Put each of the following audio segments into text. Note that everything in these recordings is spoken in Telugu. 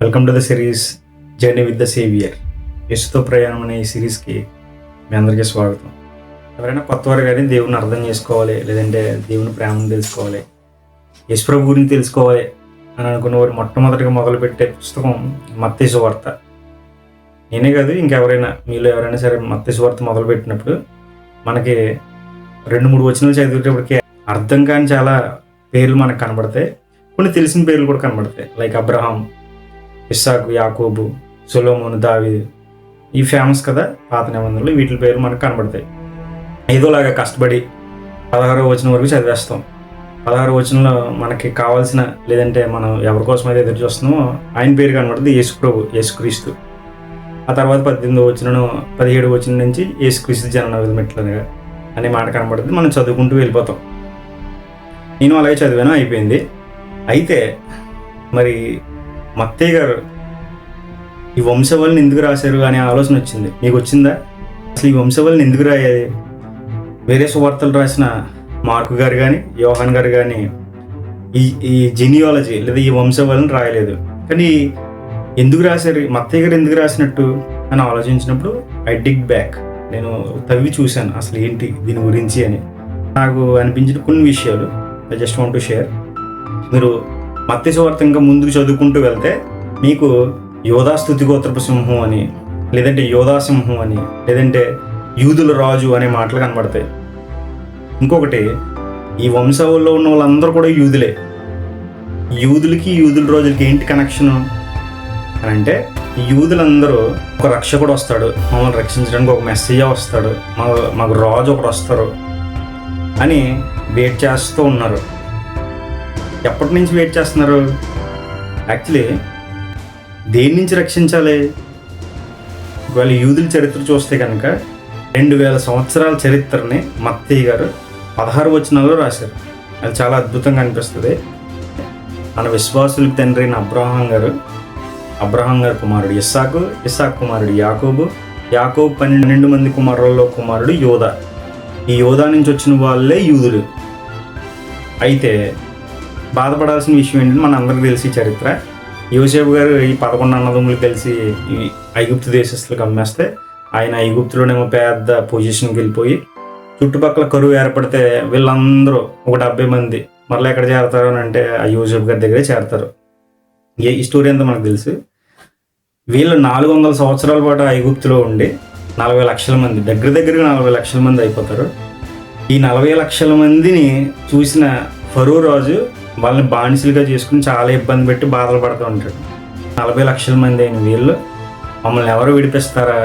Welcome to the series journey with the saviour. యేసుతో ప్రయాణం అనే ఈ సిరీస్కి మీ అందరికీ స్వాగతం. ఎవరైనా కొత్తవారు కానీ దేవుని అర్థం చేసుకోవాలి, లేదంటే దేవుని ప్రేమను తెలుసుకోవాలి, యేసు ప్రభు గురించి తెలుసుకోవాలి అని అనుకున్న వారు మొట్టమొదటిగా మొదలుపెట్టే పుస్తకం మత్తయి సువార్త. నేనే కాదు, ఇంకెవరైనా మీలో ఎవరైనా సరే మత్తయి సువార్త మొదలుపెట్టినప్పుడు మనకి 2-3 వచనాలు చదివేటప్పటికి అర్థం కాని చాలా పేర్లు మనకు కనబడతాయి. కొన్ని తెలిసిన పేర్లు కూడా కనబడతాయి. లైక్ అబ్రహాం, ఇస్సాకు, యాకోబు, సొలొమోను, దావీదు. ఈ ఫేమస్ కదా పాత నిబంధనలు. వీటి పేర్లు మనకు కనబడతాయి. ఏదోలాగా కష్టపడి 16వ వచనం వరకు చదివేస్తాం. 16వ వచనంలో మనకి కావాల్సిన, లేదంటే మనం ఎవరి కోసం అయితే ఎదురు చూస్తున్నామో ఆయన పేరు కనబడుతుంది, యేసు ప్రభు, యేసుక్రీస్తు. ఆ తర్వాత 18వ వచనం, 17వ వచనం నుంచి యేసుక్రీస్తు జనన విధమెట్లనగా అనే మాట కనబడుతుంది. మనం చదువుకుంటూ వెళ్ళిపోతాం. నేను అలాగే చదివాను, అయిపోయింది. అయితే మరి మత్తయి గారు ఈ వంశవల్ని ఎందుకు రాశారు అనే ఆలోచన వచ్చింది. మీకు వచ్చిందా? అసలు ఈ వంశవల్ని ఎందుకు రాయాలి? వేరే సువార్తలు రాసిన మార్కు గారు కానీ, యోహాన్ గారు కానీ ఈ జెనియాలజీ లేదా ఈ వంశవల్ని రాయలేదు. కానీ ఎందుకు రాశారు, మత్తయి గారు ఎందుకు రాసినట్టు అని ఆలోచించినప్పుడు ఐ డిగ్ బ్యాక్. నేను తవ్వి చూశాను అసలు ఏంటి దీని గురించి అని. నాకు అనిపించిన కొన్ని విషయాలు I just want to share. మీరు మత్తయి సువార్త ఇంకా ముందుకు చదువుకుంటూ వెళ్తే మీకు యోధా స్తుతిగోత్రపు సింహం అని, లేదంటే యోధా సింహం అని, లేదంటే యూదుల రాజు అనే మాటలు కనబడతాయి. ఇంకొకటి, ఈ వంశావళిలో ఉన్న వాళ్ళందరూ కూడా యూదులే. యూదులకి యూదుల రోజులకి ఏంటి కనెక్షను అని అంటే, యూదులందరూ ఒక రక్షకుడు వస్తాడు, మమ్మల్ని రక్షించడానికి ఒక మెస్సయ్య వస్తాడు, మాకు రాజు ఒకడు వస్తారు అని వెయిట్ చేస్తూ ఉన్నారు. ఎప్పటి నుంచి వెయిట్ చేస్తున్నారు? యాక్చువల్లీ దేని నుంచి రక్షించాలి? ఒకవేళ యూదుల చరిత్ర చూస్తే కనుక 2000 సంవత్సరాల చరిత్రని మత్తయి గారు 16 వచనాల్లో రాశారు. అది చాలా అద్భుతంగా అనిపిస్తుంది. మన విశ్వాసులకు తండ్రి అయిన అబ్రహాం గారు కుమారుడు ఇస్సాకు కుమారుడు యాకోబు 12 మంది కుమారులలో కుమారుడు యోధా. ఈ యోధా నుంచి వచ్చిన వాళ్ళే యూదులు. అయితే బాధపడాల్సిన విషయం ఏంటంటే, మన అందరికీ తెలిసి చరిత్ర, యోసేపు గారు ఈ 11 అన్నదమ్ములు కలిసి ఈ ఐగుప్తు దేశస్తులకు అమ్మేస్తే ఆయన ఐగుప్తులోనేమో పెద్ద పొజిషన్కి వెళ్ళిపోయి చుట్టుపక్కల కరువు ఏర్పడితే వీళ్ళందరూ ఒక 70 మంది మరలా ఎక్కడ చేరతారు అని అంటే ఆ యోసేపు గారి దగ్గరే చేరతారు. ఈ స్టోరీ అంతా మనకు తెలుసు. వీళ్ళు 400 సంవత్సరాల పాటు ఐగుప్తులో ఉండి 40 లక్షల మంది, దగ్గరగా 40 లక్షల మంది అయిపోతారు. ఈ 40 లక్షల మందిని చూసిన ఫరో రాజు వాళ్ళని బానిసలుగా చేసుకుని చాలా ఇబ్బంది పెట్టి బాధలు పడుతూ ఉంటాడు. 40 లక్షల మంది అయిన వీళ్ళు మమ్మల్ని ఎవరు విడిపిస్తారా,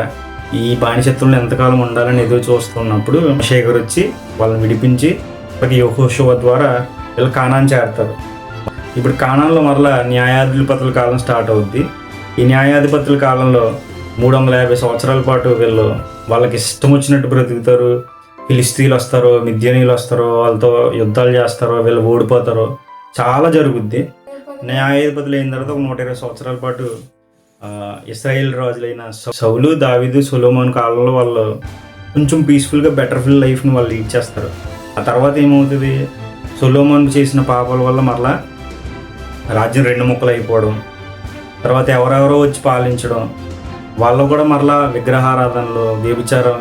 ఈ బానిసత్వంలో ఎంతకాలం ఉండాలని ఎదురు చూస్తున్నప్పుడు శేఖర్ వచ్చి వాళ్ళని విడిపించి యెహోషువ ద్వారా వీళ్ళు కానాన్ చేరతారు. ఇప్పుడు కానాన్లో మరలా న్యాయాధిపతుల కాలం స్టార్ట్ అవుద్ది. ఈ న్యాయాధిపతుల కాలంలో 350 సంవత్సరాల పాటు వీళ్ళు వాళ్ళకి ఇష్టం వచ్చినట్టు బ్రతుకుతారు. ఫిలిస్తీన్లు వస్తారు, మిద్యానీయులు వస్తారు, వాళ్ళతో యుద్ధాలు చేస్తారు, వీళ్ళు ఓడిపోతారు, చాలా జరుగుద్ది. న్యాయాధిపతులు అయిన తర్వాత ఒక 120 సంవత్సరాల పాటు ఇశ్రాయేల్ రాజులైన సౌలు, దావీదు, సొలొమోను కాలంలో వాళ్ళు కొంచెం పీస్ఫుల్గా బెటర్ఫుల్ లైఫ్ని వాళ్ళు లీడ్ చేస్తారు. ఆ తర్వాత ఏమవుతుంది, సొలొమోను చేసిన పాపాల వల్ల మరలా రాజ్యం 2 ముక్కలు అయిపోవడం, తర్వాత ఎవరెవరో వచ్చి పాలించడం, వాళ్ళు కూడా మరలా విగ్రహారాధనలో, వ్యభిచారం,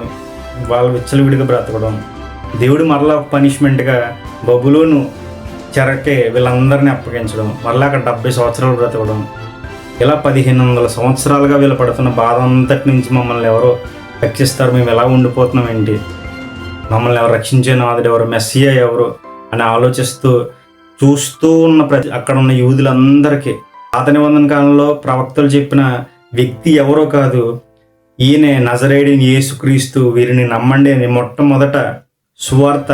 వాళ్ళు విచ్చలవిడిగా బ్రతకడం, దేవుడు మరలా పనిష్మెంట్గా బబులోను చెరకే వీళ్ళందరినీ అప్పగించడం, మరలా అక్కడ 70 సంవత్సరాలు బ్రతకడం, ఇలా 1500 సంవత్సరాలుగా వీళ్ళు పడుతున్న బాధ అంతటి నుంచి మమ్మల్ని ఎవరో రక్షిస్తారు, మేము ఎలా ఉండిపోతున్నాం ఏంటి, మమ్మల్ని ఎవరు రక్షించే నాదుడు ఎవరు, మెస్సియా ఎవరు అని చూస్తూ ఉన్న అక్కడ ఉన్న యూదులందరికీ పాత నిబంధన కాలంలో ప్రవక్తలు చెప్పిన వ్యక్తి ఎవరో కాదు, ఈయనే నజరేయుడైన యేసుక్రీస్తు, వీరిని నమ్మండి అని మొట్టమొదట సువార్త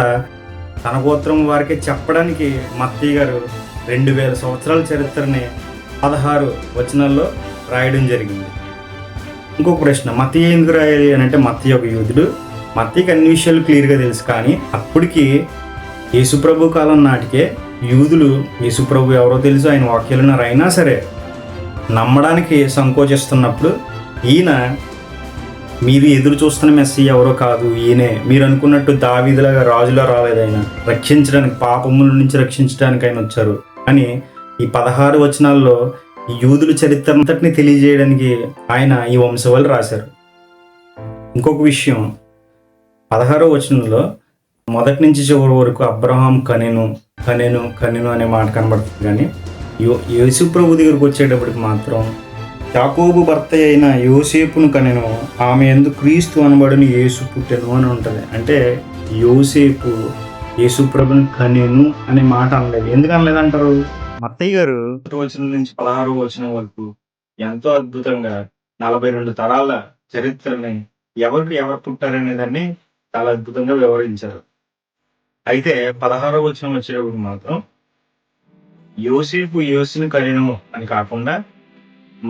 తన గోత్రం వారికి చెప్పడానికి మత్తయి గారు 2000 సంవత్సరాల చరిత్రని 16 వచనాల్లో రాయడం జరిగింది. ఇంకొక ప్రశ్న, మత్తయి ఎందుకు రాయాలి అని అంటే, మత్తయి ఒక యూదుడు, మత్తయికి అన్ని విషయాలు క్లియర్గా తెలుసు. కానీ అప్పటికి యేసుప్రభు కాలం నాటికే యూదులు యేసుప్రభు ఎవరో తెలుసు, ఆయన వాక్యాలను అయినా సరే నమ్మడానికి సంకోచిస్తున్నప్పుడు ఈయన, మీరు ఎదురు చూస్తున్న మెస్సయ్య ఎవరో కాదు, ఈయనే, మీరు అనుకున్నట్టు దావీదులాగా రాజులా రాలేదు, ఆయన రక్షించడానికి, పాపముల నుంచి రక్షించడానికి ఆయన వచ్చారు అని ఈ 16 వచనాల్లో ఈ యూదుల చరిత్ర అంతటిని తెలియజేయడానికి ఆయన ఈ వంశవాళ్ళు రాశారు. ఇంకొక విషయం, 16వ వచనంలో మొదటి నుంచి చివరి వరకు అబ్రహాం కనెను కనెను కనెను అనే మాట కనబడుతుంది. కానీ యేసు ప్రభు దగ్గరికి వచ్చేటప్పటికి మాత్రం యాకోబు భర్త అయిన యోసేపును కనెను, ఆమె యందు క్రీస్తు అనబడిన యేసు పుట్టెను అని ఉంటుంది. అంటే యోసేపు యేసు ప్రభుని కనెను అనే మాట అనలేదు. ఎందుకు అనలేదంటారు? మత్తయ్య గారు వచనం నుంచి 16వ వచనం వరకు ఎంతో అద్భుతంగా 42 తరాల చరిత్రని ఎవరు పుట్టారనే దాన్ని చాలా అద్భుతంగా వివరించారు. అయితే 16వ వచనం వచ్చేటప్పుడు మాత్రం యోసేపు యేసుని కనెను అని కాకుండా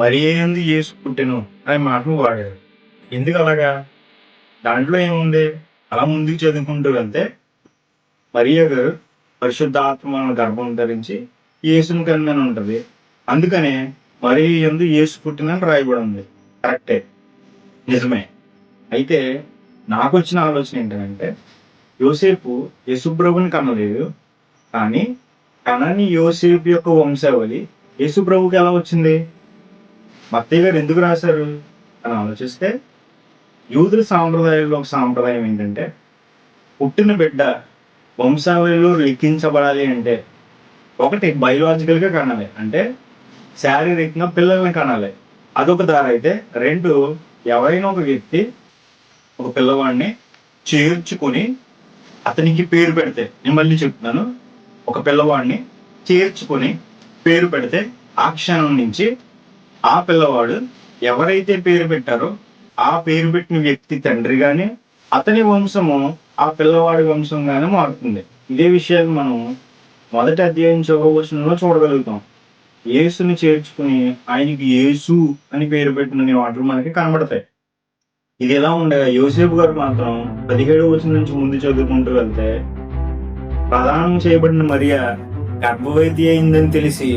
మరియ యందు యేసు పుట్టెను అనే మాటను వాడారు. ఎందుకు అలాగా? దాంట్లో ఏముంది? అలా ముందుకు చదువుకుంటూ వెళ్తే మరియ గారు పరిశుద్ధాత్మ గర్భం ధరించి యేసుని కనెను ఉంటది. అందుకనే మరియ యందు యేసు పుట్టినని రాయబడి ఉంది. కరెక్టే, నిజమే. అయితే నాకు వచ్చిన ఆలోచన ఏంటంటే, యోసేపు యేసుప్రభుని కనలేదు, కానీ కనని యోసేపు యొక్క వంశావళి యేసుప్రభుకి ఎలా వచ్చింది? మత్తయ్య గారు ఎందుకు రాశారు అని ఆలోచిస్తే, యూదుల సాంప్రదాయంలో ఒక సాంప్రదాయం ఏంటంటే, పుట్టిన బిడ్డ వంశావళిలో లెక్కించబడాలి అంటే ఒకటి బయోలాజికల్గా కనాలి, అంటే శారీరకంగా పిల్లల్ని కనాలి, అదొక దారి. అయితే రెండు, ఎవరైనా ఒక వ్యక్తి ఒక పిల్లవాడిని చేర్చుకొని అతనికి పేరు పెడితే, నేను మళ్ళీ చెప్తున్నాను, ఒక పిల్లవాడిని చేర్చుకొని పేరు పెడితే ఆ క్షణం నుంచి ఆ పిల్లవాడు ఎవరైతే పేరు పెట్టారో ఆ పేరు పెట్టిన వ్యక్తి తండ్రి గాని అతని వంశము ఆ పిల్లవాడి వంశంగానే మారుతుంది. ఇదే విషయాన్ని మనం మొదటి అధ్యాయం చివరి వచనంలో చూడగలుగుతాం. యేసుని చేర్చుకుని ఆయనకి యేసు అని పేరు పెట్టిన వాటిలో మనకి కనబడతాయి. ఇది ఎలా ఉండగా యోసేపు గారు మాత్రం 17వ వచనం నుంచి ముందు చదువుకుంటూ వెళ్తే, ప్రదానం చేయబడిన మరియ గర్భవతి అయిందని తెలిసి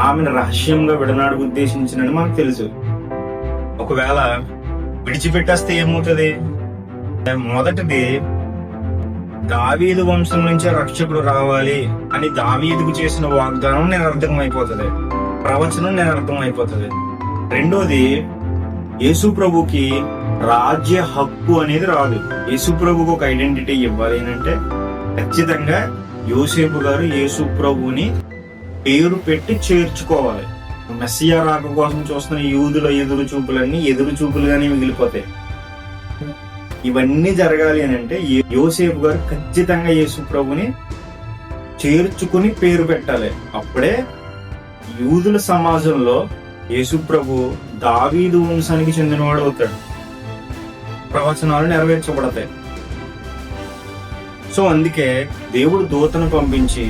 ఆమెను రహస్యంగా విడనాడు ఉద్దేశించినని మనకు తెలుసు. ఒకవేళ విడిచిపెట్టేస్తే ఏమవుతుంది? మొదటిది, దావీదు వంశం నుంచే రక్షకుడు రావాలి అని దావీదుకు చేసిన వాగ్దానం నిరర్థకం అయిపోతుంది, ప్రవచనం నిరర్థకం అయిపోతుంది. రెండోది, యేసు ప్రభుకి రాజ్య హక్కు అనేది రాదు. యేసు ప్రభుకు ఒక ఐడెంటిటీ ఇవ్వాలి అంటే ఖచ్చితంగా యోసేపు గారు యేసు ప్రభుని పేరు పెట్టి చేర్చుకోవాలి. మెస్సియా రాక కోసం చూస్తున్న యూదుల ఎదురు చూపులుగానే మిగిలిపోతాయి. ఇవన్నీ జరగాలి అని అంటే యోసేపు గారు ఖచ్చితంగా యేసు ప్రభుని చేర్చుకుని పేరు పెట్టాలి. అప్పుడే యూదుల సమాజంలో యేసు ప్రభు దావీదు వంశానికి చెందినవాడు అవుతాడు, ప్రవచనాలు నెరవేర్చబడతాయి. సో అందుకే దేవుడు దూతను పంపించి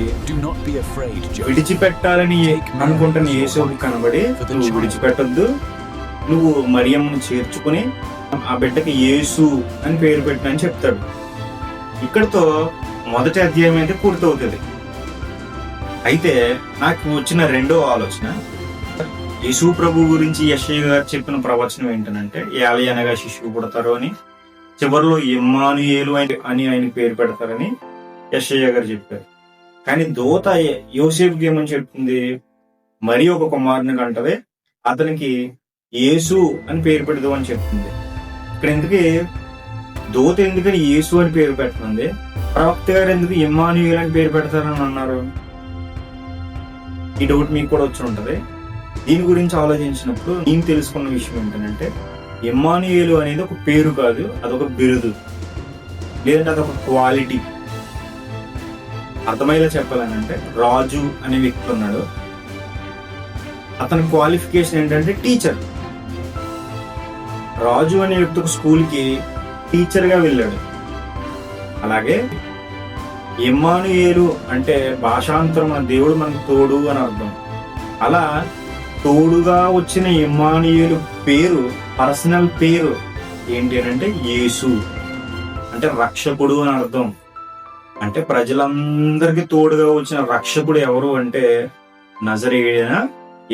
విడిచిపెట్టాలని అనుకుంటున్న యేసుకు కనబడి, నువ్వు విడిచిపెట్టొద్దు, నువ్వు మరియమ్మను చేర్చుకుని ఆ బిడ్డకి యేసు అని పేరు పెట్టినని చెప్తాడు. ఇక్కడతో మొదటి అధ్యాయం అయితే పూర్తవుతుంది. అయితే నాకు వచ్చిన రెండో ఆలోచన, యేసు ప్రభు గురించి యెషయా గారు చెప్పిన ప్రవచనం ఏంటంటే, ఏలి అనగా శిశువు పుడతారు అని, చివరిలో ఇమ్మానుయేలు అని ఆయన పేరు పెడతారని యెషయా గారు చెప్పారు. కానీ దూత యోసేపుకి ఏమని చెప్తుంది? మరి ఒక కుమారుని కంటది, అతనికి యేసు అని పేరు పెడదాం అని చెప్తుంది. ఇక్కడ ఎందుకు దూత ఎందుకని యేసు అని పేరు పెడుతుంది, ప్రవక్త గారు ఎందుకు ఇమ్మానుయేలు అని పేరు పెడతారని అన్నారు? ఈ డౌట్ మీకు కూడా వచ్చి ఉంటది. దీని గురించి ఆలోచించినప్పుడు నేను తెలుసుకున్న విషయం ఏంటంటే, ఇమ్మానుయేలు అనేది ఒక పేరు కాదు, అదొక బిరుదు, లేదంటే అదొక క్వాలిటీ. అర్థమయ్యేలా చెప్పాలనంటే, రాజు అనే వ్యక్తి ఉన్నాడు, అతని క్వాలిఫికేషన్ ఏంటంటే టీచర్. రాజు అనే వ్యక్తి ఒక స్కూల్కి టీచర్గా వెళ్ళాడు. అలాగే ఇమ్మానుయేలు అంటే భాషాంతరం దేవుడు మనకు తోడు అని అర్థం. అలా తోడుగా వచ్చిన ఇమ్మానుయేలు పేరు, పర్సనల్ పేరు ఏంటి అంటే యేసు, అంటే రక్షకుడు అని అర్థం. అంటే ప్రజలందరికీ తోడుగా వచ్చిన రక్షకుడు ఎవరు అంటే నజరేయుడైన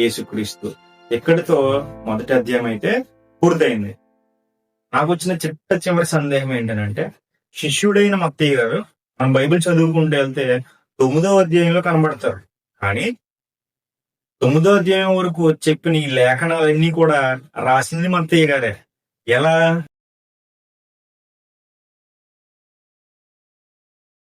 యేసుక్రీస్తు. ఇక్కడితో మొదటి అధ్యాయం అయితే పూర్తయింది. నాకు వచ్చిన చివరి సందేహం ఏంటంటే, శిష్యుడైన మత్తయ్య గారు మనం బైబిల్ చదువుకుంటూ వెళ్తే 9వ అధ్యాయంలో కనబడతారు, కానీ 9వ అధ్యాయం వరకు చెప్పిన ఈ లేఖనాలన్నీ కూడా రాసింది మత్తయి గారే. ఎలా?